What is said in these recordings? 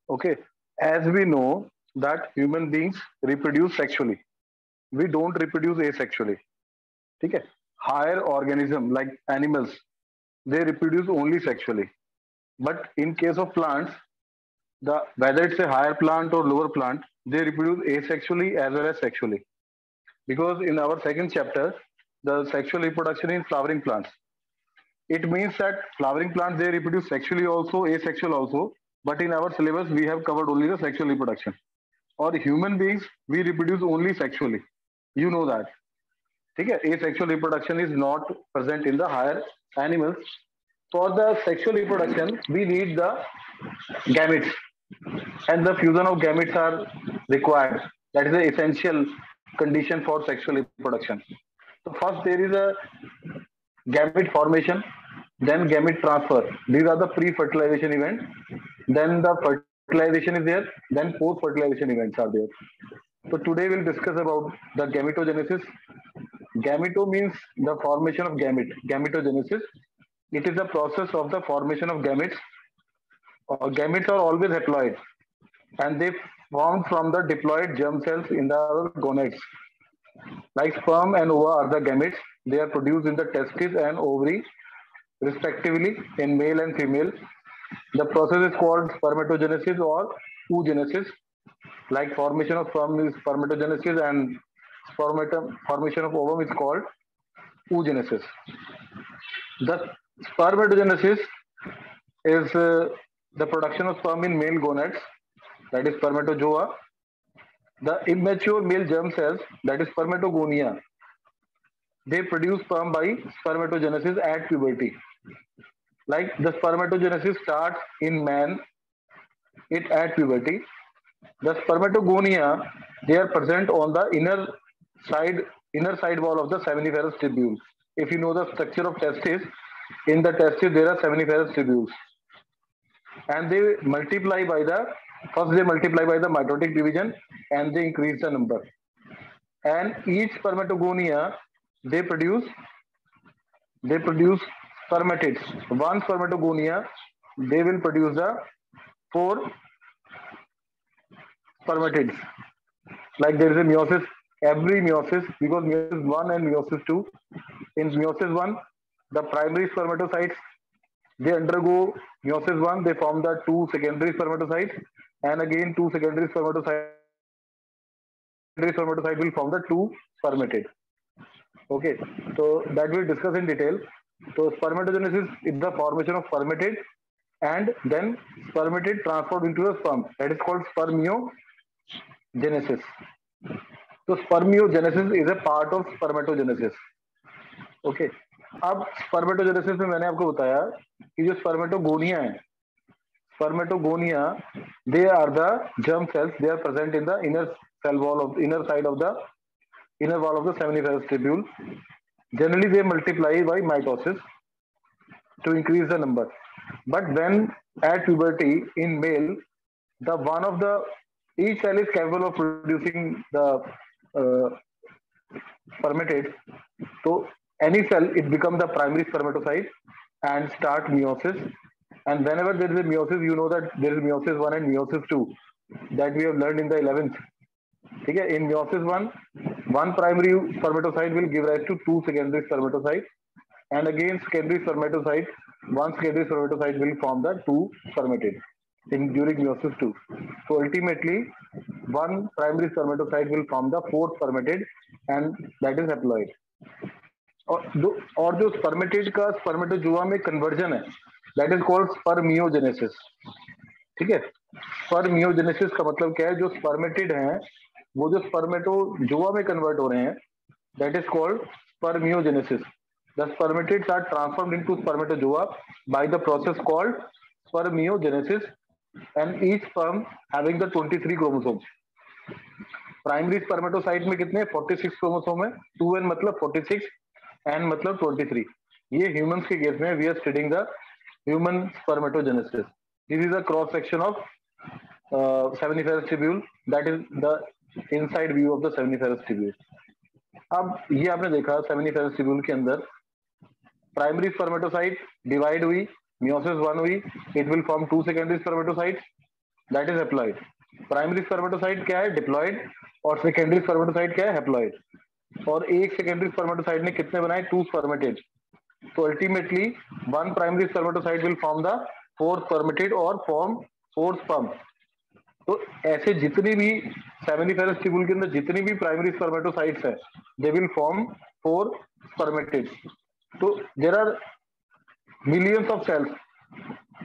Okay, as we know that human beings reproduce sexually, we don't reproduce asexually. ठीक है? Higher organism like animals, they reproduce only sexually. But in case of plants, the whether it's a higher plant or lower plant, they reproduce asexually as well as sexually. Because in our second chapter, the sexual reproduction in flowering plants, it means that flowering plants they reproduce sexually also, asexual also. But in our syllabus, we have covered only the sexual reproduction. Or human beings, we reproduce only sexually. You know that. ठीक है? Asexual reproduction is not present in the higher animals. For the sexual reproduction, we need the gametes, and the fusion of gametes are required. That is the essential condition for sexual reproduction. So first there is a gamete formation, then gamete transfer. These are the pre-fertilization events. Then the fertilization is there. Then post-fertilization events are there. So today we'll discuss about the gametogenesis. Gameto means the formation of gamete. Gametogenesis. It is the process of the formation of gametes. Gametes are always haploid, and they form from the diploid germ cells in the gonads. Like sperm and ova are the gametes. They are produced in the testes and ovary, respectively, in male and female. The process is called spermatogenesis or oogenesis. Like formation of sperm is spermatogenesis, and formation of ovum is called oogenesis. The spermatogenesis is the production of sperm in male gonads, that is spermatozoa. The immature male germ cells, that is spermatogonia, they produce sperm by spermatogenesis at puberty. Like the spermatogenesis starts in man, it at puberty. The spermatogonia, they are present on the side inner side wall of the seminiferous tubules. If you know the structure of testes, in the testes there are seminiferous tubules, and they multiply by the first they multiply by the mitotic division, and they increase the number. And each spermatogonia they produce they produce spermatids. One spermatogonia they will produce the four spermatids. Like there is a meiosis, every meiosis, because meiosis 1 and meiosis 2. In meiosis 1, the primary spermatocytes they undergo meiosis 1, they form the two secondary spermatocytes, and again two secondary spermatocytes will form the two spermatid. Okay, so that we'll discuss in detail. So spermatogenesis is the formation of spermatid, and then spermatid transformed into a sperm. That is called spermiogenesis. So spermiogenesis is a part of spermatogenesis. Okay, अब spermatogenesis में मैंने आपको बताया कि जो spermatogonia है, spermatogonia they are the germ cells, they are present in the inner cell wall of inner side of the inner wall of the seminiferous tubule. Generally they multiply by mitosis to increase the number, but when at puberty in male, the one of the each cell is capable of producing the uh, spermatids. So any cell it becomes the primary spermatocyte and start meiosis. And whenever there is a meiosis, you know that there is meiosis 1 and meiosis 2 that we have learned in the 11th. Okay, in meiosis 1, one primary spermatocyte will give rise to two secondary spermatocytes, and again one secondary spermatocyte will form the two spermatids in during meiosis 2. So ultimately, one primary spermatocyte will form the fourth spermatid, and that is haploid. और जो spermatid का spermatozoa में conversion है, that is called spermiogenesis. ठीक है, spermiogenesis का मतलब क्या है? जो स्पर्मेटिड हैं वो जो स्पर्मेटोजोआ में कन्वर्ट हो रहे हैं, that is called spermiogenesis. The spermatids are transformed into spermatozoa by the process called spermiogenesis, and each sperm having the 23 chromosomes. Primary spermatocyte में कितने? 46 क्रोमोसोम है. 2n मतलब 46, एन मतलब 23. ये ह्यूमंस के केस में we are studying the human spermatogenesis. This is a cross section of seminiferous tubule, that is the inside view of the seminiferous tubule. अब ये आपने देखा सेमिनिफेरस ट्यूब्यूल के अंदर प्राइमरी स्पर्मेटोसाइट डिवाइड हुई, meiosis 1 हुई, it will form two secondary spermatocytes, that is haploid. Primary spermatocyte क्या है? डिप्लॉइड. और सेकेंडरी स्पर्मेटोसाइट क्या है? हैप्लॉइड. और एक सेकेंडरी स्पर्मेटोसाइट ने कितने बनाए? 2 spermatid. So ultimately, one primary spermatocyte will form the 4 spermatid or form 4 sperm. तो ऐसे जितनी भी सेमिनिफेरस ट्यूबुल के अंदर जितनी भी प्राइमरी स्पर्मेटोसाइट्स है, दे विल फॉर्म 4 spermatids. तो there are millions of cells,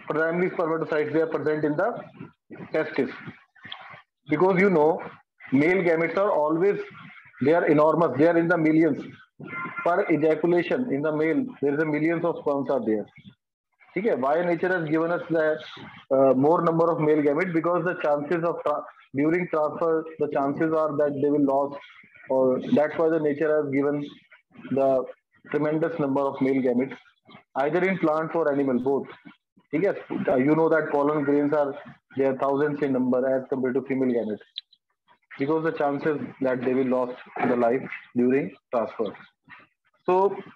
primary spermatocytes, they are present in the testis. Because male gametes are always, they are enormous, they are in the millions. Per ejaculation in the male, there is a millions of sperms are there. ठीक है. Why nature has given us the more number of male gametes? Because the chances of during transfer, the chances are that they will lose, or that's why the nature has given the tremendous number of male gametes, either in plants or animal, both. ठीक है. You know that pollen grains are there thousands in number as compared to female gametes, because the chances that they will lost the life during transfer. So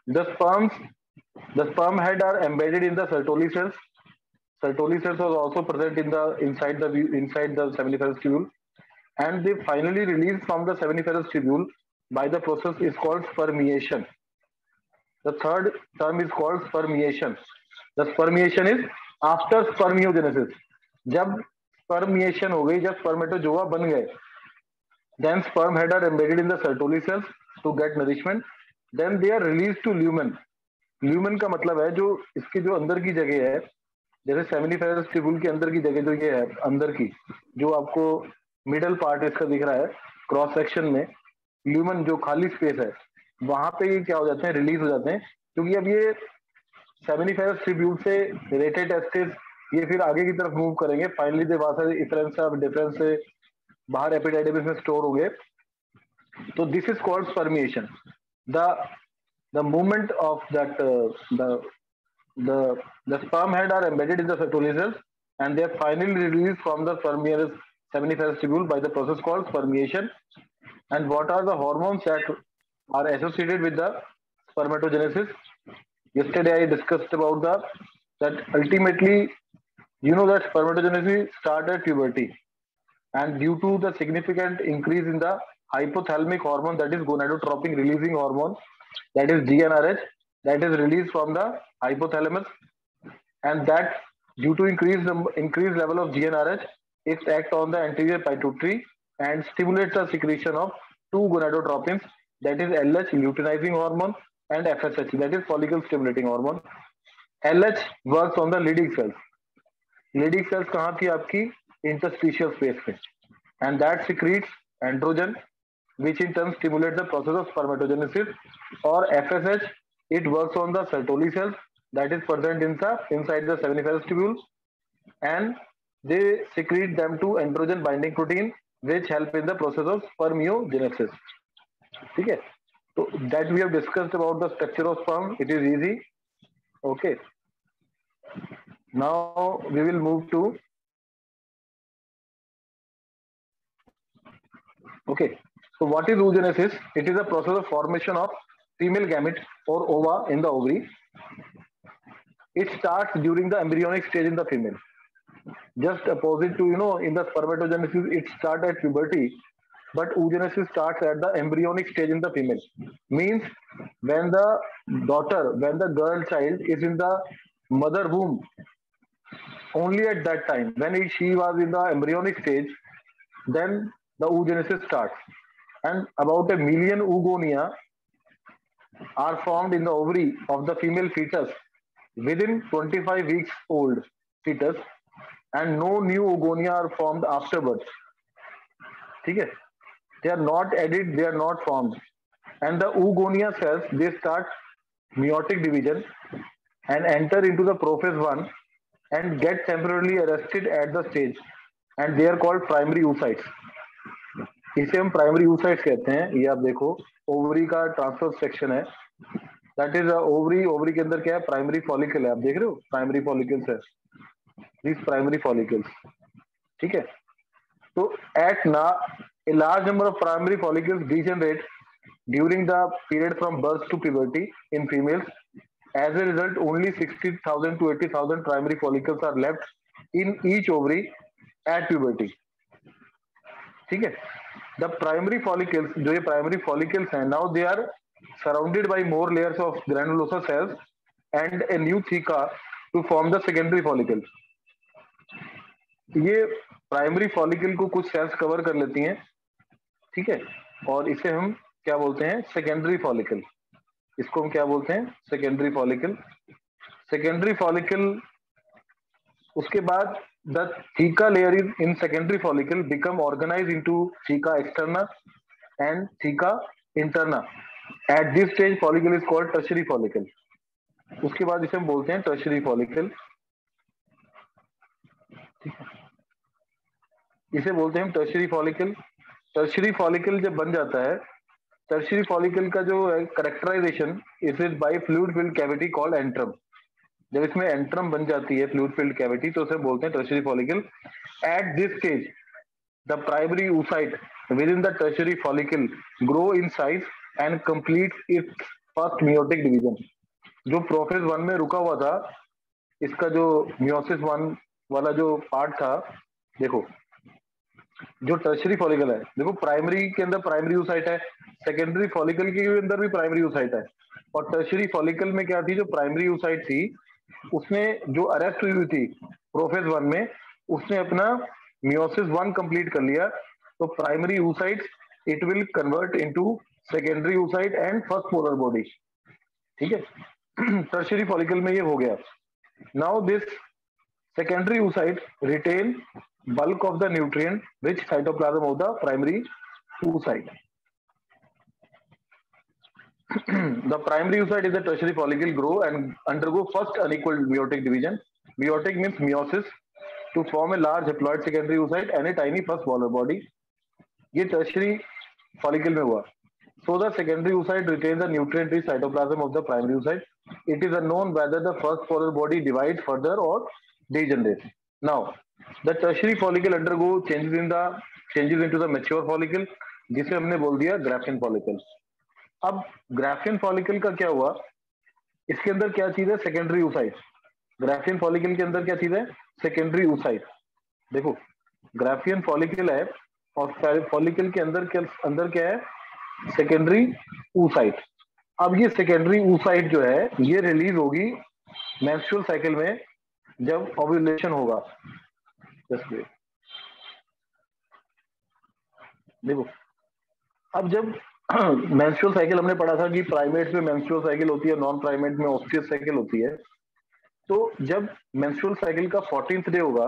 the sperm head are embedded in the Sertoli cells. Sertoli cells are also present in the inside the seminiferous tubule, and they finally release from the seminiferous tubule by the process is called spermiation. The third term is called spermiation. The spermiation is after spermiogenesis. जब spermiation हो गई, जब spermatozoa बन गए, then sperm head are embedded in the Sertoli cells to get nourishment. Then they are released to lumen. Lumen का मतलब है जो इसकी जो अंदर की जगह है, जैसे सेमिनिफेरस ट्यूबुल के अंदर की जगह जो ये है अंदर की, जो आपको मिडल पार्ट इसका दिख रहा है क्रॉस सेक्शन में, ल्यूमन जो खाली स्पेस है, वहां पे ये क्या हो जाते हैं? रिलीज हो जाते हैं. क्योंकि अब ये सेमिनिफेरस ट्यूबुल से रेटेड टेस्टिस ये फिर आगे की तरफ मूव करेंगे. फाइनली दे वहां से डिफरेंस से बाहर एपिडाइडिमिस में स्टोर होंगे. तो this is called spermiation. The movement of that the the sperm head are embedded in the Sertoli cells, and they are finally released from the seminiferous tubule by the process called spermiation. And what are the hormones that are associated with the spermatogenesis? Yesterday I discussed about that ultimately that spermatogenesis start at puberty, and due to the significant increase in the hypothalamic hormone, that is gonadotropin releasing hormone, that is GnRH, that is released from the hypothalamus, and that due to increased level of GnRH, it acts on the anterior pituitary and stimulates the secretion of two gonadotropins, that is LH luteinizing hormone and FSH, that is follicle stimulating hormone. LH works on the Leydig cells. Leydig cells कहाँ थी आपकी? Interstitial space में, and that secretes androgen, which in turn stimulates the process of spermatogenesis. Or FSH, it works on the Sertoli cells that is present inside the seminiferous tubule, and they secrete them to androgen binding protein, which help in the process of spermiogenesis. ठीक है. So that we have discussed about the structure of sperm. It is easy. Okay. Now we will move to. Okay. So what is oogenesis? It is a process of formation of female gamete or ova in the ovary. It starts during the embryonic stage in the female. Just opposite to in the spermatogenesis, it starts at puberty, but oogenesis starts at the embryonic stage in the female. Means when the girl child is in the mother womb, only at that time, when she was in the embryonic stage, then the oogenesis starts. And about 1 million oogonia are formed in the ovary of the female fetus within 25 weeks old fetus, and no new oogonia are formed after birth. ठीक है. They are not added, they are not formed. And the oogonia cells, they start meiotic division and enter into the prophase 1 and get temporarily arrested at the stage, and they are called primary oocytes. इसे हम primary oocytes कहते हैं. ये आप देखो ovary का transfer section है, that is ovary के अंदर क्या है? प्राइमरी फॉलिकल है. आप देख रहे हो प्राइमरी फॉलिकल्स है, these primary follicles. ठीक है. तो at now a large number of primary follicles degenerate during the period from birth to puberty in females. As a result, only 60,000 to 80,000 primary follicles are left in each ovary. At puberty, ठीक है। The primary follicles, जो ये primary follicles हैं, now they are surrounded by more layers of granulosa cells and a new theca to form the secondary follicle. ये primary follicle को कुछ sales cover कर लेती हैं, ठीक है, और इसे हम क्या बोलते हैं, सेकेंडरी फॉलिकल। इसको हम क्या बोलते हैं, सेकेंडरी फॉलिकल। सेकेंडरी फॉलिकल, उसके बाद the theca layer is in secondary follicle become organise into theca externa and theca interna. At this stage follicle is called tertiary follicle. उसके बाद इसे हम बोलते हैं टर्शरी फॉलिकल, इसे बोलते हैं हम टर्शरी फॉलिकल। टर्शरी फॉलिकल जब बन जाता है, टर्शरी फॉलिकल का जो characterization is is by fluid filled cavity called antrum. जब इसमें एंट्रम बन जाती है, फ्लूइड फिल्ड कैविटी, तो उसे बोलते हैं tertiary follicle. Eight this stage the primary oocyte within the tertiary follicle grow in size and complete its first meiotic division। जो प्रोफेज 1 में रुका हुआ था, इसका जो मियोसिस 1 वाला जो पार्ट था, देखो जो टर्शरी फॉलिकल है, देखो प्राइमरी के अंदर प्राइमरी oocyte है, सेकेंडरी फॉलिकल के अंदर भी प्राइमरी oocyte है, और टर्शरी फॉलिकल में क्या थी, जो प्राइमरी oocyte थी उसने जो अरेस्ट हुई हुई थी प्रोफेज 1 में, उसने अपना मियोसिस 1 कंप्लीट कर लिया। तो primary oocyte it will convert into secondary oocyte and first polar body, ठीक है। टर्शरी फॉलिकल में ये हो गया। Now this secondary oocyte retain bulk of the nutrient rich cytoplasm of the primary oocyte। The primary oocyte is the tertiary follicle grow and undergo first unequal meiotic division। Meiotic means meiosis to form a large haploid secondary oocyte and a tiny first polar body। ये tertiary follicle में हुआ। So the secondary oocyte retains the nutrient rich cytoplasm of the primary oocyte। It is unknown whether the first polar body divides further or degenerates। Now the tertiary follicle undergo changes into the mature follicle, जिसे हमने बोल दिया Graafian follicle. अब Graafian follicle का क्या हुआ, इसके अंदर क्या चीज है, सेकेंडरी oocyte। ग्राफियन फॉलिकल के अंदर क्या चीज है, सेकेंडरी oocyte। देखो ग्राफियन फॉलिकल है और फॉलिकल के अंदर क्या है, सेकेंडरी oocyte। अब ये सेकेंडरी oocyte जो है ये रिलीज होगी मेंस्ट्रुअल साइकिल में जब ओव्यूलेशन होगा। देखो अब जब मेंस्ट्रुअल साइकिल हमने पढ़ा था कि प्राइमेट्स में मेंस्ट्रुअल साइकिल होती है, नॉन प्राइमेट में ऑस्टियस साइकिल होती है। तो जब मेंस्ट्रुअल साइकिल का 14th डे होगा,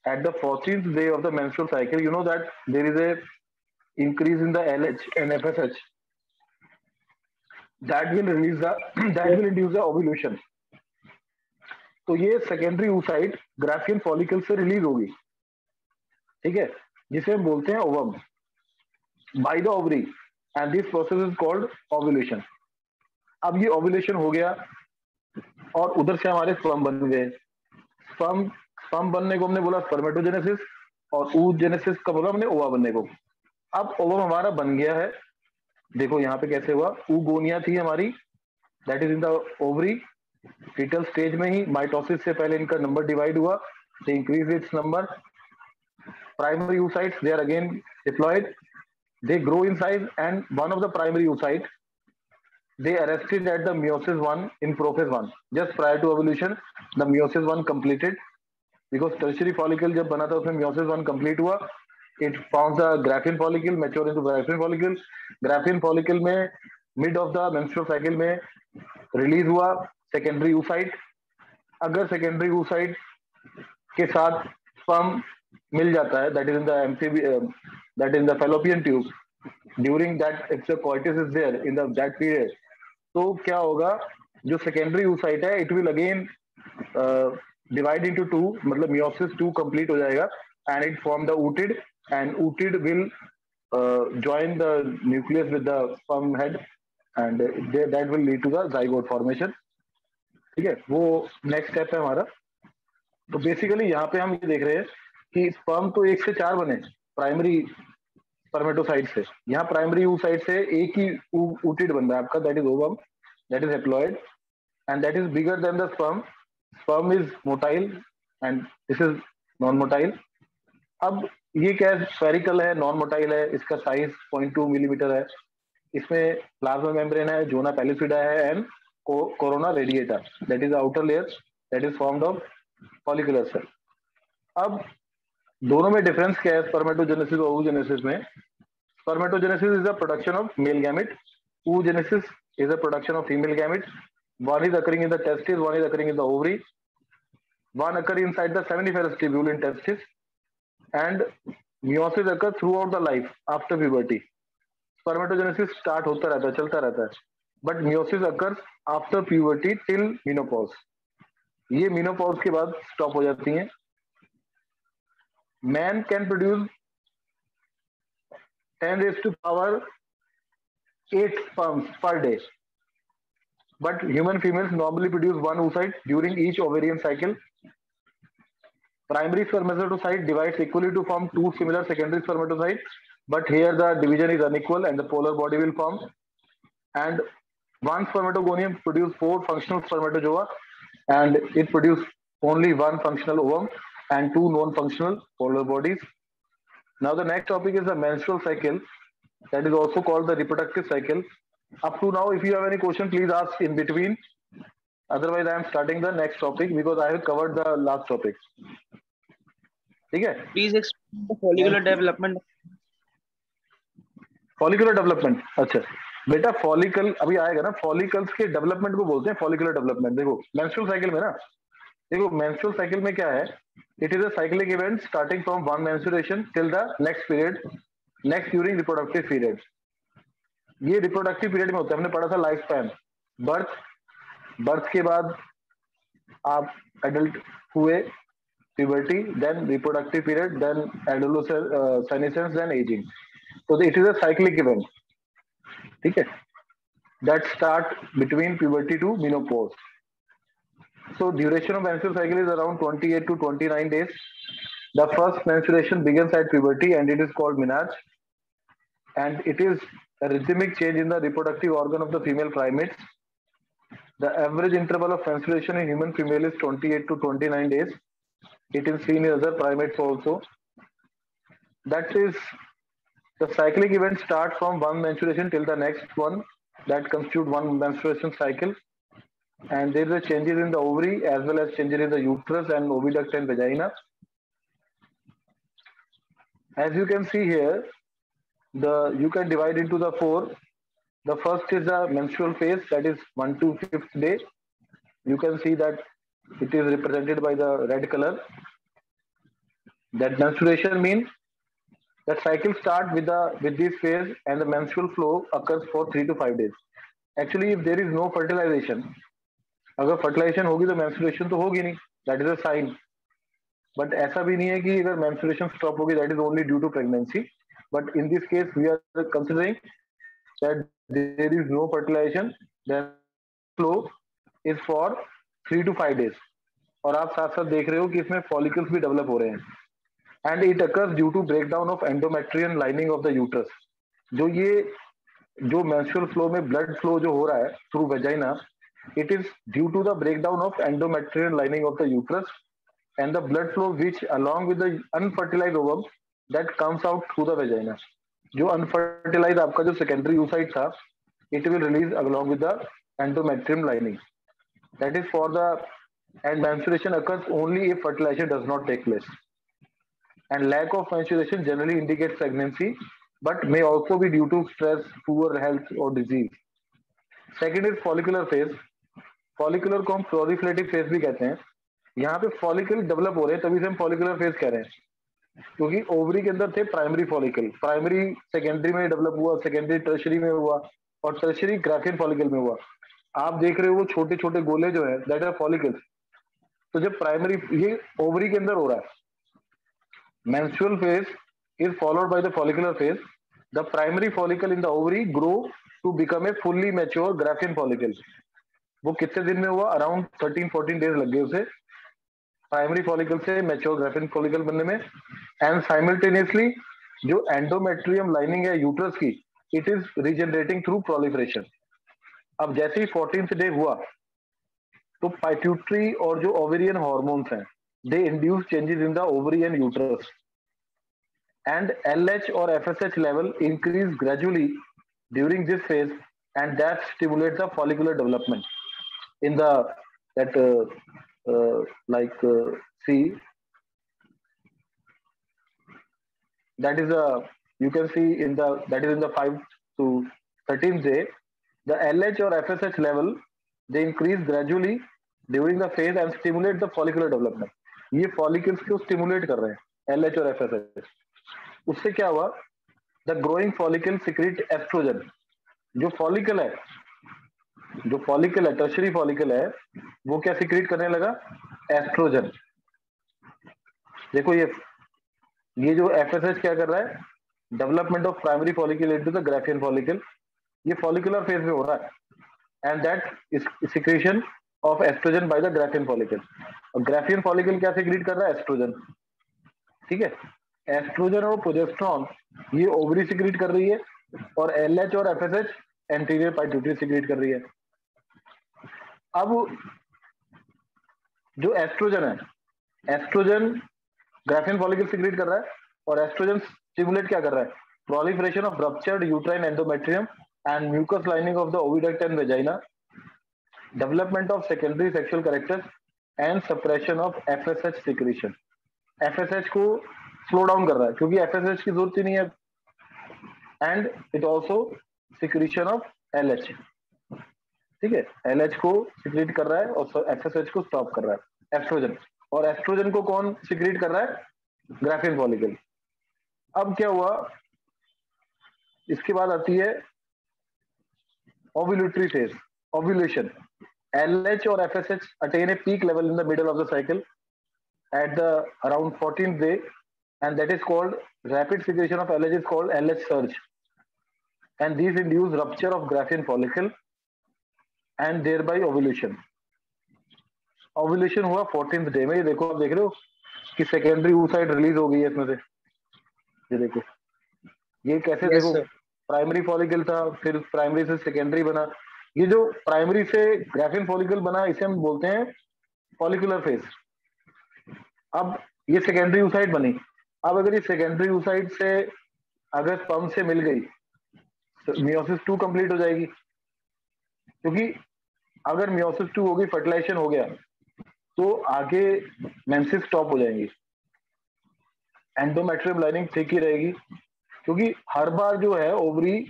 at the 14th day of the menstrual cycle, you know that there is a increase in the LH and FSH that will release the that will induce the ovulation। तो ये secondary oocyte Graafian follicle से release होगी, ठीक है, जिसे हम बोलते हैं ovum, by the ovary, and this process is called ovulation. अब ये ओव्यूलेशन हो गया और उधर से हमारे स्पर्म बन गए। स्पर्म बनने को हमने बोला स्पर्मेटोजेनेसिस, और oogenesis का बोला हमने ओवा बनने को। अब ओवम हमारा बन गया है, देखो यहाँ पे कैसे हुआ, oogonia थी हमारी, that is in the ovary, foetal stage में ही, माइटोसिस से पहले इनका नंबर डिवाइड हुआ, they increase its number। Primary oocytes, they are again diploid, they grow in size, and one of the primary oocyte they arrested at the meiosis 1 in prophase 1 just prior to ovulation। The meiosis 1 completed because tertiary follicle जब बना था उसमें meiosis 1 complete हुआ। It forms a Graafian follicle, mature into Graafian follicle। Graafian follicle में mid of the menstrual cycle में release हुआ secondary oocyte। अगर secondary oocyte के साथ स्पर्म मिल जाता है, that is in the MCB, that in the fallopian tube, during that if the coitus is there in the that period, तो क्या होगा, जो सेकेंडरी oocyte है it will again divide into two, मतलब मियोसिस 2 कंप्लीट हो जाएगा, and it form the ooted, and ooted will join the nucleus with the sperm head, and that will lead to the zygote formation। ठीक है, वो next step है हमारा। तो basically यहाँ पे हम ये देख रहे हैं कि स्पर्म तो 1 से 4 बने प्राइमरी स्पर्मेटोसाइट से, यहाँ प्राइमरी oocyte से एक ही ooted बन रहा है आपका, that is ovum, that is haploid, and that is bigger than the sperm. Sperm is motile and this is non motile. अब ये क्या है, स्फेरिकल है, नॉन मोटाइल है, इसका साइज 0.2 मिलीमीटर है, इसमें प्लाज्मा मेम्ब्रेन है, जोना पैलिसिडा है and corona radiata, that is outer layer that is formed of follicular cell. अब दोनों में डिफरेंस क्या है स्पर्मेटोजेनेसिस और oogenesis में? Spermatogenesis is the production of male gamete. Oogenesis is the production of female gamete. One is occurring in the testis, one is occurring in the ovary. One occurs inside the seminiferous tubule in testis, and meiosis occurs throughout the life after puberty. Spermatogenesis start होता रहता है, चलता रहता है, but meiosis occurs after puberty till menopause. ये menopause के बाद stop हो जाती हैं. Man can produce 10 raised to power 8 sperms per day. But human females normally produce one oocyte during each ovarian cycle. Primary spermatocyte divides equally to form two similar secondary spermatocytes, but here the division is unequal and the polar body will form. And one spermatogonium produces 4 functional spermatozoa, and it produces only one functional ovum and 2 non-functional polar bodies. Now the next topic is the menstrual cycle, that is also called the reproductive cycle. Up to now, if you have any question, please ask in between. Otherwise, I am starting the next topic because I have covered the last topic. ठीक है? Please explain the follicular development. Follicular development, अच्छा बेटा, follicle अभी आएगा ना, follicles के development को बोलते हैं फॉलिकुलर डेवलपमेंट। देखो मेंस्ट्रुअल साइकिल में ना, देखो मेंस्ट्रुअल साइकिल में क्या है, it is a cyclic event starting from one menstruation till the next period, next during reproductive period. ये रिप्रोडक्टिव पीरियड में होता है, हमने पढ़ा था लाइफ स्पैन, बर्थ, बर्थ के बाद आप एडल्ट हुए, puberty, then reproductive period, then adolescence, then aging. So it is a cyclic event, ठीक है, that start between puberty to menopause. So duration of menstrual cycle is around 28 to 29 days. The first menstruation begins at puberty and it is called menarche, and it is a rhythmic change in the reproductive organ of the female primates. The average interval of menstruation in human female is 28 to 29 days. It is seen in other primates also. That is, the cyclic event starts from one menstruation till the next one, that constitute one menstruation cycle, and there is changes in the ovary as well as changes in the uterus and oviduct and vagina. As you can see here, you can divide into the 4. The first is the menstrual phase, that is 1 to 5th day. You can see that it is represented by the red color. That menstruation means that cycle start with this phase and the menstrual flow occurs for 3 to 5 days. Actually, if there is no fertilization, अगर fertilization होगी तो menstruation तो होगी नहीं, that is a sign. But ऐसा भी नहीं है कि अगर menstruation stop होगी that is only due to pregnancy. But in this case, we are considering that there is no fertilization, then flow is for 3 to 5 days. और आप साथ साथ देख रहे हो कि इसमें follicles भी develop हो रहे हैं. And it occurs due to breakdown of endometrial lining of the uterus. जो menstrual flow में blood flow जो हो रहा है through vagina, it is due to the breakdown of endometrial lining of the uterus, and the blood flow which along with the unfertilized ovum that comes out through the vagina. जो unfertilized आपका जो secondary oocyte था, it will release along with the endometrium lining. That is for the, and menstruation occurs only if fertilization does not take place. And lack of menstruation generally indicates pregnancy, but may also be due to stress, poor health or disease. Second is follicular phase. Follicular को हम proliferative phase भी कहते हैं. यहाँ पे follicle develop हो रहे हैं, तभी से हम follicular phase कह रहे हैं, क्योंकि ओवरी के अंदर थे प्राइमरी फॉलिकल, प्राइमरी सेकेंडरी में डेवलप हुआ, सेकेंडरी टर्शरी में हुआ, और टर्शरी ग्राफियन फॉलिकल में हुआ. आप देख रहे हो वो छोटे छोटे गोले जो है, दैट आर फॉलिकल्स. तो जब प्राइमरी, ये ओवरी के अंदर हो रहा है, menstrual phase is followed by the follicular phase. The primary follicle in the ovary grow to become a fully mature Graafian follicle. वो कितने दिन में हुआ? Around 13-14 days लग गए उसे प्राइमरी फॉलिकल से मैच्योर ग्राफियन फॉलिकल बनने में. एंड साइमल्टेनियसली जो एंडोमेट्रियम लाइनिंग है यूट्रस की, it is regenerating through proliferation. अब जैसे ही 14th डे हुआ तो पाइट्यूटरी और जो ओवेरियन हार्मोन्स हैं they induce changes in the ovary and uterus, and LH or FSH level increase gradually during this phase, and that stimulates the follicular development in the that like see, that is a, you can see in the, that is in the 5 to 13th day, the LH or FSH level they increase gradually during the phase and stimulate the follicular development. ये follicles को stimulate कर रहे हैं LH और FSH. उससे क्या हुआ, the growing follicle secrete estrogen. जो follicle है, जो follicle है, tertiary follicle है, वो क्या secrete करने लगा, estrogen. देखो ये जो FSH क्या कर रहा है, development of primary follicle into the Graafian follicle, ये फॉलिकुलर फेज में हो रहा है, and that secretion of oestrogen by the Graafian follicle. और ग्राफियन फॉलिकल क्या सिक्रीट कर रहा है, एस्ट्रोजन. ठीक है, एस्ट्रोजन और प्रोजेस्टेरॉन ये ओवरी सिक्रीट कर रही है, और एलएच और एफएसएच एंटीरियर पाइट्यूटरी सिक्रीट कर रही है. अब जो एस्ट्रोजन है, एस्ट्रोजन ग्राफियन फॉलिकल सिक्रीट कर रहा है, और एस्ट्रोजन स्टिमुलेट क्या कर रहा है, proliferation of ruptured uterine endometrium and mucous lining of the oviduct and vagina, development of secondary sexual characters, and suppression of FSH secretion. FSH को स्लो डाउन कर रहा है क्योंकि FSH की जरूरत ही नहीं है, and it also secretion of LH. ठीक है, LH को सिक्रीट कर रहा है और FSH को स्टॉप कर रहा है एस्ट्रोजन. और एस्ट्रोजन को कौन सिक्रीट कर रहा है, ग्राफियन फॉलिकल. अब क्या हुआ, इसके बाद आती है ओव्यूलेटरी फेज, ओव्यूलेशन. LH और FSH attain a peak level in the middle of the cycle at the around 14th day, and that is called, rapid secretion of LH is called LH surge, and these induce rupture of Graafian follicle and thereby ovulation. Ovulation हुआ 14th day में. ये देखो, आप देख रहे हो कि secondary oocyte release हो गई है इसमें से. ये देखो, ये कैसे, Yes, देखो sir. प्राइमरी फॉलिकल था, फिर प्राइमरी से सेकेंडरी बना. ये जो प्राइमरी से ग्राफियन फॉलिकल बना, इसे हम बोलते हैं फॉलिकुलर फेज. अब ये सेकेंडरी oocyte बनी. अब अगर ये सेकेंडरी oocyte से अगर स्पर्म से मिल गई तो मियोसिस 2 कंप्लीट हो जाएगी, क्योंकि अगर मियोसिस 2 होगी, फर्टिलाइजेशन हो गया, तो आगे मेंसेस स्टॉप हो जाएंगी, एंडोमेट्रियम लाइनिंग ठीक ही रहेगी, क्योंकि हर बार जो है ओवरी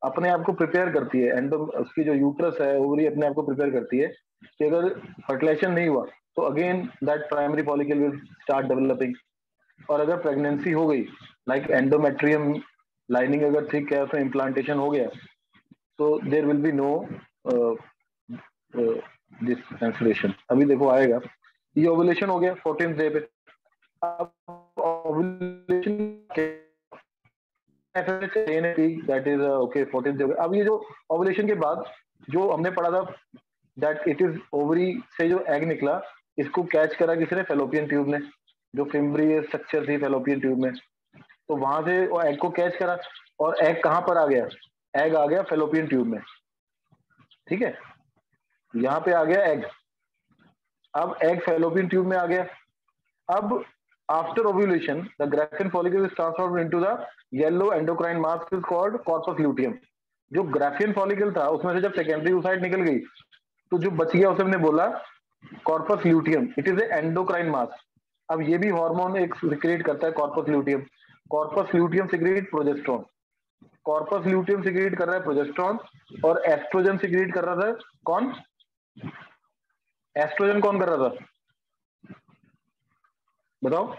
अपने आप को प्रिपेयर करती है, उसकी जो यूट्रस है, ओवरी अपने आप को प्रिपेयर करती है कि अगर फर्टिलाइजेशन नहीं हुआ तो again that primary follicle will start developing. और अगर प्रेगनेंसी हो गई, लाइक एंडोमेट्रियम लाइनिंग अगर ठीक है, तो इम्प्लांटेशन हो गया, तो there will be no this menstruation. अभी देखो आएगा, ये ओवुलेशन हो गया 14th डे पे. अब ovulation that is okay 14th day. अब ये जो ओवुलेशन के बाद जो हमने पढ़ा था, दैट इट इज ओवरी से जो एग निकला, इसको कैच करा किसी ने, फेलोपियन ट्यूब ने, जो फिम्ब्री स्ट्रक्चर थी फेलोपियन ट्यूब में, तो वहां से वो एग को कैच करा, और एग कहां पर आ गया, एग आ गया फेलोपियन ट्यूब में. ठीक है, यहाँ पे आ गया एग. अब एग फेलोपियन ट्यूब में आ गया. अब after ovulation the Graafian follicle is transformed into the yellow endocrine mass is called corpus luteum. जो ग्राफियन फॉलिकल था, उसमें से जब सेकेंडरी oocyte निकल गई, तो जो बच गया उसे हमने बोला corpus luteum. It is an endocrine mass. अब ये भी हार्मोन एक सिक्रेट करता है, corpus luteum. Corpus luteum secrete progesterone. Corpus luteum secrete कर रहा है प्रोजेस्टेरॉन, और एस्ट्रोजन सिक्रेट कर रहा था कौन, एस्ट्रोजन कौन कर रहा था, बताओ.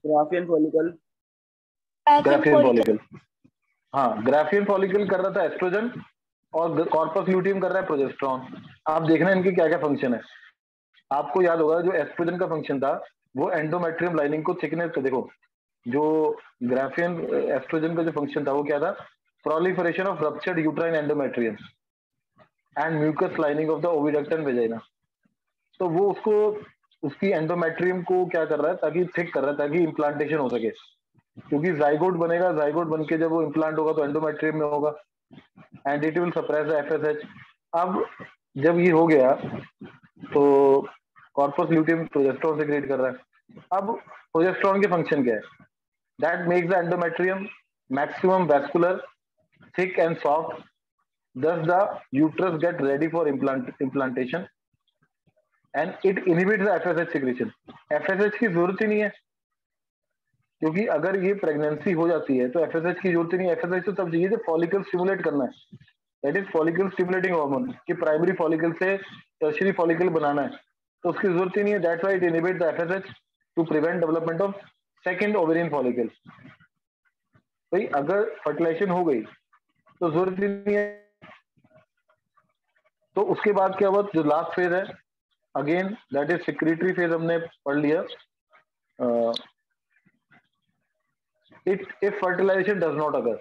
Graafian follicle. Graafian follicle. हाँ, ग्राफियन फॉलिकल कर रहा था एस्ट्रोजन, और कॉर्पस ल्यूटियम कर रहा है प्रोजेस्टेरॉन. आप देखना इनके क्या क्या फंक्शन है. आपको याद होगा जो एस्ट्रोजन का फंक्शन था, वो एंडोमेट्रियम लाइनिंग को थिकनेस. तो देखो, जो ग्राफियन एस्ट्रोजन का जो फंक्शन था, वो क्या था, proliferation of ruptured uterine endometrium and mucous lining of the oviduct and vagina. तो वो उसको, उसकी एंडोमेट्रियम को क्या कर रहा है, ताकि थिक कर रहा है, ताकि इम्प्लांटेशन हो सके, क्योंकि जाइगोट बनेगा, जाइगोट बन के जब वो इम्प्लांट होगा तो एंडोमेट्रियम में होगा, and it will suppress the FSH. अब जब ये हो गया, तो कॉर्पस ल्यूटियम प्रोजेस्टेरोन सेक्रेट कर रहा है। अब प्रोजेस्टेरोन के फंक्शन क्या है? That makes the endometrium maximum vascular, thick and soft, thus the uterus get ready for implantation and it inhibits the FSH secretion। FSH की जरूरत ही नहीं है, क्योंकि अगर ये प्रेगनेंसी हो जाती है तो एफएसएच की जरूरत ही नहीं है। एफएसएच तो तब चाहिए जब फॉलिकल स्टिमुलेट करना है, that is follicle stimulating hormone, कि प्राइमरी फॉलिकल से टर्शियरी फॉलिकल बनाना है, तो उसकी जरूरत ही नहीं है। That's why it inhibit the FSH to prevent development of second ovarian follicle. भाई अगर फर्टिलाइजेशन हो गई तो जरूरत ही नहीं है। तो उसके बाद क्या हुआ, जो लास्ट फेज है again that is secretory phase, हमने पढ़ लिया। It if fertilisation does not अगर,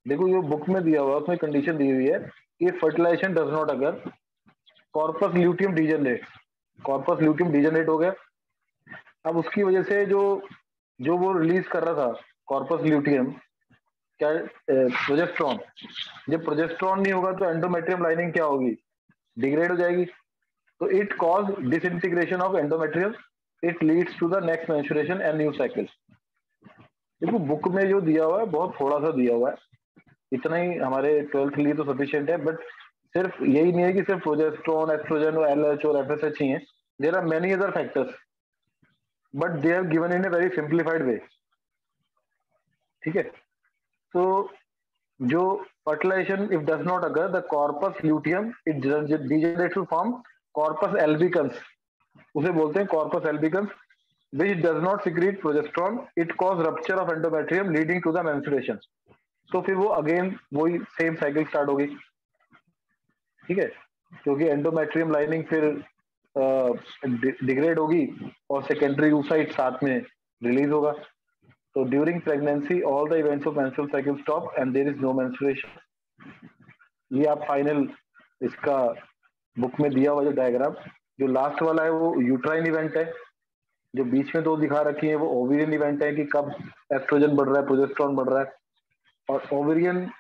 देखो ये बुक में दिया हुआ है, उसमें कंडीशन दी हुई है कि फर्टिलाइजेशन डज नॉट अगर, corpus luteum degenerate, corpus luteum degenerate हो गया। अब उसकी वजह से जो जो वो रिलीज कर रहा था कॉर्पस ल्यूटियम, क्या प्रोजेस्टेरोन, जब प्रोजेस्टेरोन नहीं होगा तो एंडोमेट्रियम लाइनिंग क्या होगी, डिग्रेड हो जाएगी। तो it cause disintegration of endometrium, it leads to the next menstruation and new cycle. देखो बुक में जो दिया हुआ है बहुत थोड़ा सा दिया हुआ है, इतना ही हमारे 12th के लिए तो सफिशिएंट है। बट सिर्फ यही नहीं है कि सिर्फ प्रोजेस्टेरोन, एस्ट्रोजन और एलएच और एफएसएच ही है, there are many other factors, but they have given in a very simplified way. ठीक है, तो जो फर्टिलाइजेशन इफ डज नॉट अगर, the corpus luteum it degenerates to form corpus albicans, उसे बोलते हैं corpus albicans, which does not secrete progesterone, it cause rupture of endometrium leading to the menstruation। तो फिर वो अगेन वही सेम साइकिल स्टार्ट होगी। ठीक है, क्योंकि एंडोमेट्रियम लाइनिंग फिर डिग्रेड होगी और सेकेंडरी oocyte साथ में रिलीज होगा। तो during pregnancy all the events of menstrual cycle stop and there is no menstruation. ये आप फाइनल इसका बुक में दिया हुआ जो डायग्राम, जो लास्ट वाला है वो यूट्राइन इवेंट है, जो बीच में दो दिखा रखी है वो ओवेरियन इवेंट है कि कब एस्ट्रोजन बढ़ रहा है, प्रोजेस्टेरोन बढ़ रहा है। और ओवेरियन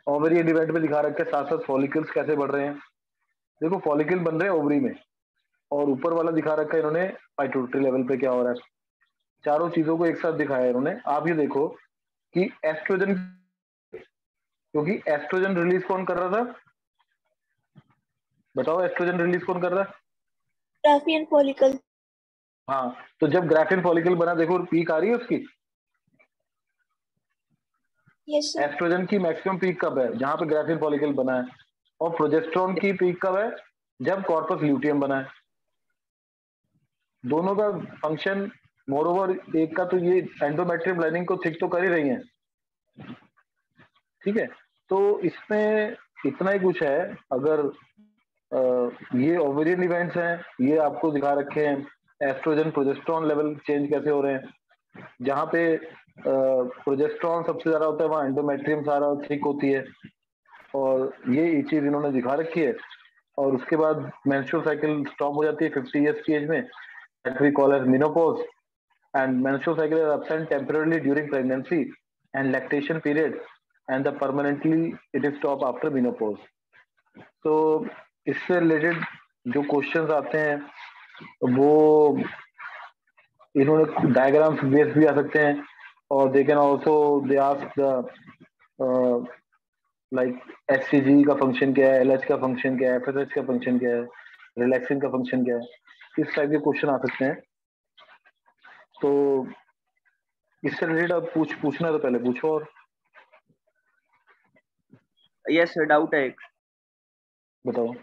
ओवेरियन इवेंट में दिखा रखा है साथ साथ फॉलिकल्स कैसे बढ़ रहे हैं। देखो फॉलिकल बन रहे हैं ओवरी में, और ऊपर वाला दिखा रखा है इन्होंने पाइट्यूटरी लेवल पे क्या हो रहा है। चारों चीजों को एक साथ दिखाया है इन्होंने। आप ये देखो कि एस्ट्रोजन, क्योंकि एस्ट्रोजन रिलीज कौन कर रहा था, बताओ एस्ट्रोजन रिलीज कौन कर रहा है? Graafian follicle. हाँ, तो जब ग्राफियन फॉलिकल बना, देखो पीक आ रही है उसकी। Yes sir. एस्ट्रोजन की मैक्सिमम पीक कब है, जहां पे ग्राफियन फॉलिकल बना है। और प्रोजेस्टेरोन की पीक कब है, जब कॉर्पस ल्यूटियम बना है। दोनों का फंक्शन मोरोवर, एक का तो ये एंडोमेट्रियम लाइनिंग को थिक तो कर ही रही है। ठीक है, तो इसमें इतना ही कुछ है। अगर ये ओवेरियन इवेंट्स हैं, ये आपको दिखा रखे हैं एस्ट्रोजन प्रोजेस्टेरोन लेवल चेंज कैसे हो रहे हैं। जहाँ पे प्रोजेस्टेरोन सबसे ज्यादा होता है वहाँ एंडोमेट्रियम सारा थिक होती है, और ये चीज इन्होंने दिखा रखी है। और उसके बाद मेंस्ट्रुअल साइकिल स्टॉप हो जाती है 50 इयर्स की एज में, that we call as menopause. And menstrual cycle is absent temporarily during pregnancy and lactation period, and the permanently it is stop after menopause. तो इससे रिलेटेड जो क्वेश्चंस आते हैं वो इन्होंने डायग्राम्स बेस भी आ सकते हैं, और they can also they ask the like HCG का फंक्शन क्या है, एलएच का फंक्शन क्या है, एफएसएच का फंक्शन क्या है, रिलैक्सिन का फंक्शन क्या है। इस टाइप के क्वेश्चन आ सकते हैं। तो इससे रिलेटेड अब पूछना तो पहले पूछो। और यस सर, डाउट है एक। बताओ।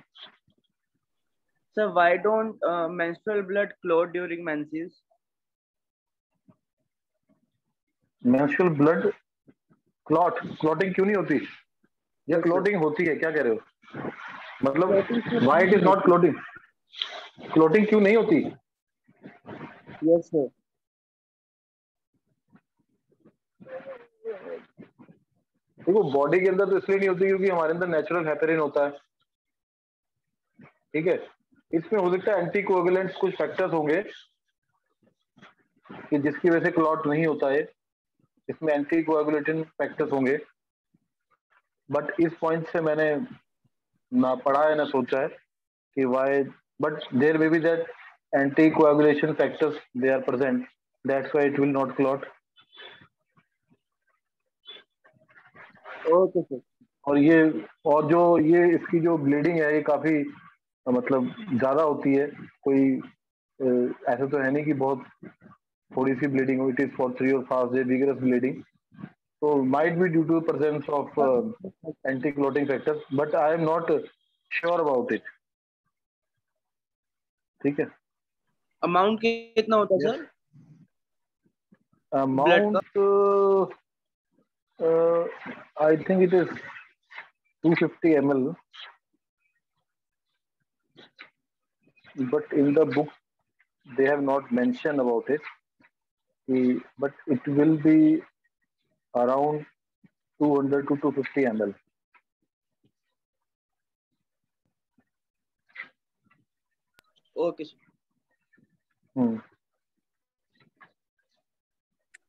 Sir why don't menstrual blood clot during menses? Menstrual blood clotting क्यों नहीं होती, या Yes, sir. क्लॉटिंग होती है, क्या कह रहे हो? मतलब Clotting why it is not clotting, clotting क्यों नहीं होती? Yes sir. देखो बॉडी के अंदर तो इसलिए नहीं होती क्योंकि हमारे अंदर नेचुरल हेपेरिन होता है। ठीक है, इसमें हो सकता है एंटी कोएगुलेंट्स कुछ फैक्टर्स होंगे कि जिसकी वजह से क्लॉट नहीं होता है, इसमें एंटी कोएगुलेटिंग फैक्टर्स होंगे। बट इस पॉइंट से मैंने ना पढ़ा है ना सोचा है कि why, but there may be that anticoagulation factors they are present, that's why it will not clot. Okay, sir. और जो ये इसकी जो ब्लीडिंग है ये काफी मतलब ज्यादा होती है, कोई ऐसा तो है नहीं कि बहुत थोड़ी सी ब्लीडिंग हो, it is for 3 or 5 days vigorous bleeding, so might be due to presence of anti-clotting factors, but I am not sure about it. ठीक है, अमाउंट कितना होता है sir blood amount I think it is 250 ml, but in the book they have not mentioned about it, but it will be around 200 to 250 ml. Okay sir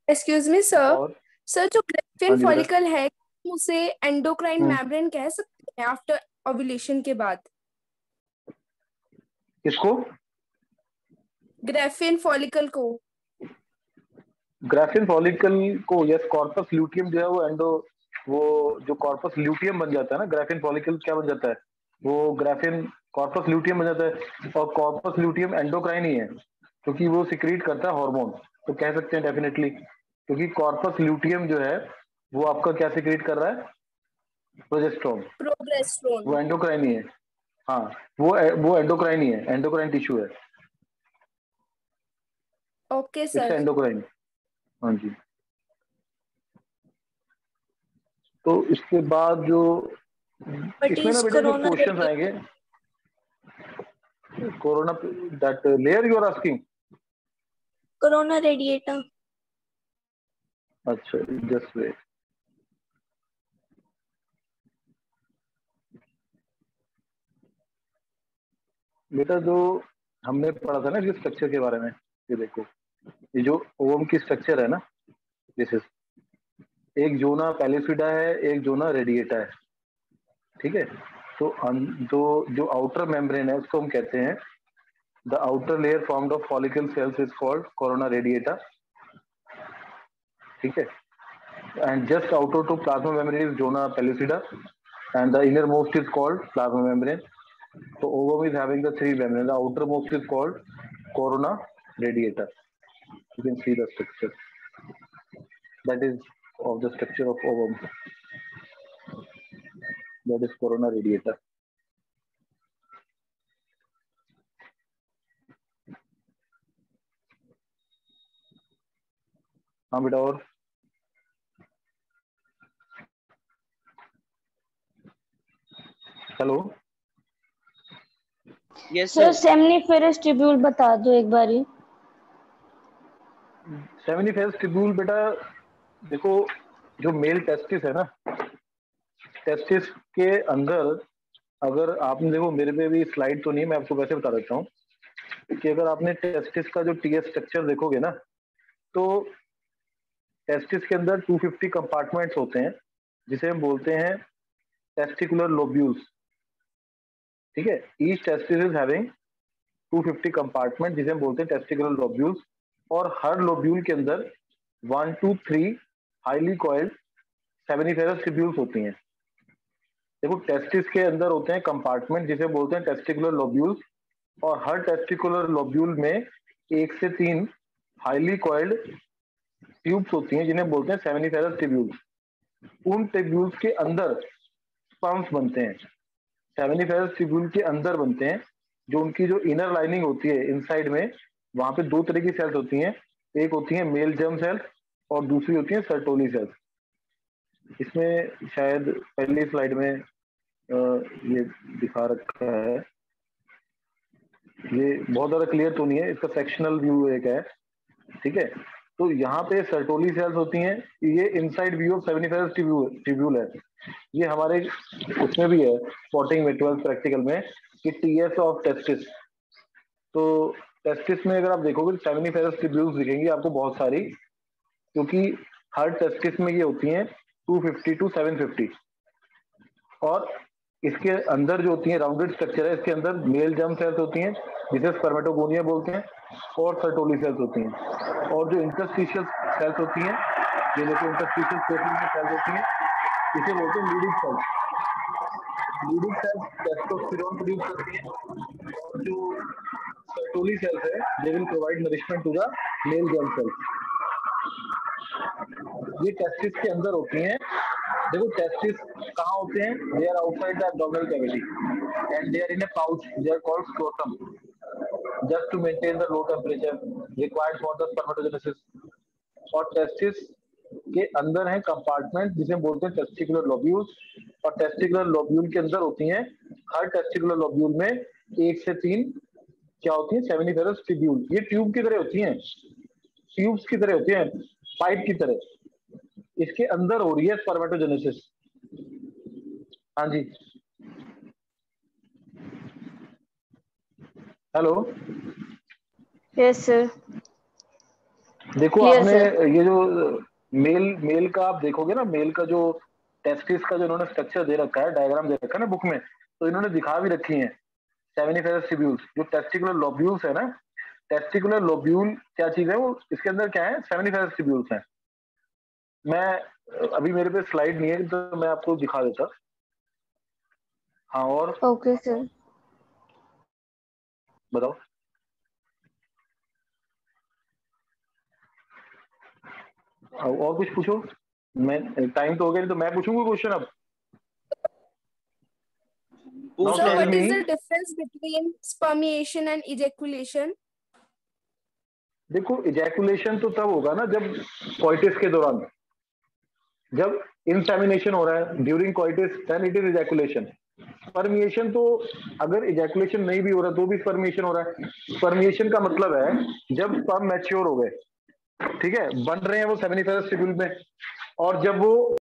excuse me sir, और sir जो Graafian हाँ जी बेटा। Follicle है उसे endocrine membrane कह सकते हैं after ovulation के बाद? किसको? ग्रेफिन फॉलिकल को। ग्राफिन फॉलिकल को यस, कॉर्पस ल्यूटियम जो है वो जो कॉर्पस ल्यूटियम बन जाता है ना, ग्राफिन फॉलिकल क्या बन जाता है, वो ग्राफिन कॉर्पस ल्यूटियम बन जाता है, और कॉर्पस ल्यूटियम एंडोक्राइन ही है क्योंकि वो सिक्रीट करता है हार्मोन, तो कह सकते हैं डेफिनेटली, क्योंकि कॉर्पस ल्यूटियम जो है वो आपका क्या सिक्रीट कर रहा है, प्रोजेस्टेरोन, प्रोजेस्टेरोन। वो एंडोक्राइन ही है। हाँ, वो एंडोक्राइन ही है, एंडोक्राइन टिश्यू है। Okay it's sir. एंडोक्राइन। हाँ जी। तो इसके बाद जो इसमें ना बेटा जो क्वेश्चंस आएंगे, corona that layer you are asking. Corona radiata. अच्छा, जस्ट वेट। बेटा जो हमने पढ़ा था ना इसके स्ट्रक्चर के बारे में, ये देखो, ये जो ओवम की स्ट्रक्चर है ना, दिस इज एक जोना पैलिसिडा है, एक जोना रेडिएटा है, ठीक है। तो जो आउटर मेम्ब्रेन है उसको हम कहते हैं the outer layer formed of follicle cells is called corona radiata, ठीक है। And just outer to plasma membrane is zona pellucida and the innermost is called plasma membrane. So ovum is having the 3 membranes. The outermost is called corona radiata. You can see the structure. That is of the structure of ovum. That is corona radiata. हाँ बेटा, और hello yes sir sir seminiferous tubule बता दो एक बारी। Seminiferous tubule बेटा देखो, जो मेल टेस्टिस है ना, टेस्टिस के अंदर अगर आपने देखो, मेरे पे भी स्लाइड तो नहीं है, मैं आपको वैसे बता देता हूँ कि अगर आपने टेस्टिस का जो टीएस स्ट्रक्चर देखोगे ना, तो टेस्टिस के अंदर 250 कंपार्टमेंट्स होते हैं जिसे हम बोलते हैं टेस्टिकुलर लोब्यूल्स, ठीक है। Each testis is having 250 compartment जिसे हम बोलते हैं टेस्टिकुलर लोब्यूल्स, और हर लोब्यूल के अंदर 1 to 3 highly coiled seminiferous tubules होती हैं। देखो, टेस्टिस के अंदर होते हैं कंपार्टमेंट जिसे बोलते हैं टेस्टिकुलर लोब्यूल्स, और हर टेस्टिकुलर लोब्यूल में 1 से 3 हाईली कॉइल्ड ट्यूब्स होती हैं जिन्हें बोलते हैं सेमिनिफेरस ट्यूब्यूल्स। उन ट्यूब्यूल्स के अंदर स्पर्म्स बनते हैं, सेमिनिफेरस ट्यूब्यूल के अंदर बनते हैं, जो उनकी जो इनर लाइनिंग होती है इनसाइड में, वहां पे 2 तरह की सेल्स होती हैं, एक होती है मेल जर्म सेल्स और दूसरी होती है सर्टोली सेल्स। इसमें शायद पहली स्लाइड में ये दिखा रखा है, ये बहुत ज्यादा क्लियर तो नहीं है, इसका सेक्शनल व्यू एक है, ठीक है। तो यहाँ पे सर्टोली सेल्स होती हैं, ये inside view of seminiferous tubule है। ये हमारे उसमें भी है स्पॉटिंग में 12th प्रैक्टिकल में कि टीएस ऑफ टेस्टिस। तो टेस्टिस में अगर आप देखोगे तो सेमिनिफेरस ट्यूब्यूल्स दिखेंगी आपको बहुत सारी, क्योंकि हर टेस्टिस में ये होती हैं 250 to 750, और इसके अंदर जो होती है राउंडेड स्ट्रक्चर है, इसके अंदर मेल जर्म सेल्स होती हैं जिसे स्पर्मेटोगोनिया बोलते हैं, और सर्टोली सेल्स होती हैं। और जो इंटरस्टिशियल सेल्स होती हैं, ये देखो इंटरस्टिशियल प्रोटीन की सेल्स होती हैं, इसे बोलते हैं Leydig cells. Leydig cells testosterone produce करती हैं, और जो सर्टोली सेल्स है they will provide nourishment to the male germ cells. ये टेस्टिस के अंदर होती हैं। देखो टेस्टिस कहाँ होते हैं? They are outside the abdominal cavity and they are in a pouch, they are called scrotum, just to maintain the low temperature required for the spermatogenesis. और टेस्टिस के अंदर है कंपार्टमेंट जिसे बोलते हैं टेस्टिकुलर लोब्यूल्स, और टेस्टिकुलर लोब्यूल के अंदर होती हैं, हर टेस्टिकुलर लोब्यूल में 1 से 3 क्या होती है? Seminiferous tubule. ये ट्यूब की तरह होती हैं, ट्यूब्स की तरह होती हैं, पाइप की तरह। इसके अंदर हो रही है स्पर्मेटोजेनेसिस। हाँ जी, हेलो। Yes sir. देखो Clear, आपने sir. ये जो मेल का आप देखोगे ना, मेल का जो टेस्टिस का जो इन्होंने स्ट्रक्चर दे रखा है, डायग्राम दे रखा है ना बुक में, तो इन्होंने दिखा भी रखी है सेमिनिफेरस ट्यूब्यूल्स। जो टेस्टिकुलर लोब्यूल्स है ना, टेस्टिकुलर लोब्यूल क्या चीज है वो, इसके अंदर क्या है? सेमिनिफेरस ट्यूब्यूल्स हैं। मैं अभी मेरे पे स्लाइड नहीं है तो मैं आपको दिखा देता। हाँ, और ओके सर। बताओ। और कुछ पूछो। मैं टाइम तो हो गया, नहीं तो मैं पूछूंगा क्वेश्चन अब। Now So tell what is me, the difference between spermiation and ejaculation? देखो इजैकुलेशन तो तब होगा ना जब कोइटिस के दौरान, जब इंसेमिनेशन हो रहा है during coitus, then it is ejaculation. Spermiation तो अगर इजैकुलेशन नहीं भी हो रहा तो भी स्पर्मिएशन हो रहा है। स्पर्मिएशन का मतलब है जब स्पर्म मैच्योर हो गए, ठीक है, बन रहे हैं वो सेमिनिफेरस ट्यूब्यूल में, और जब वो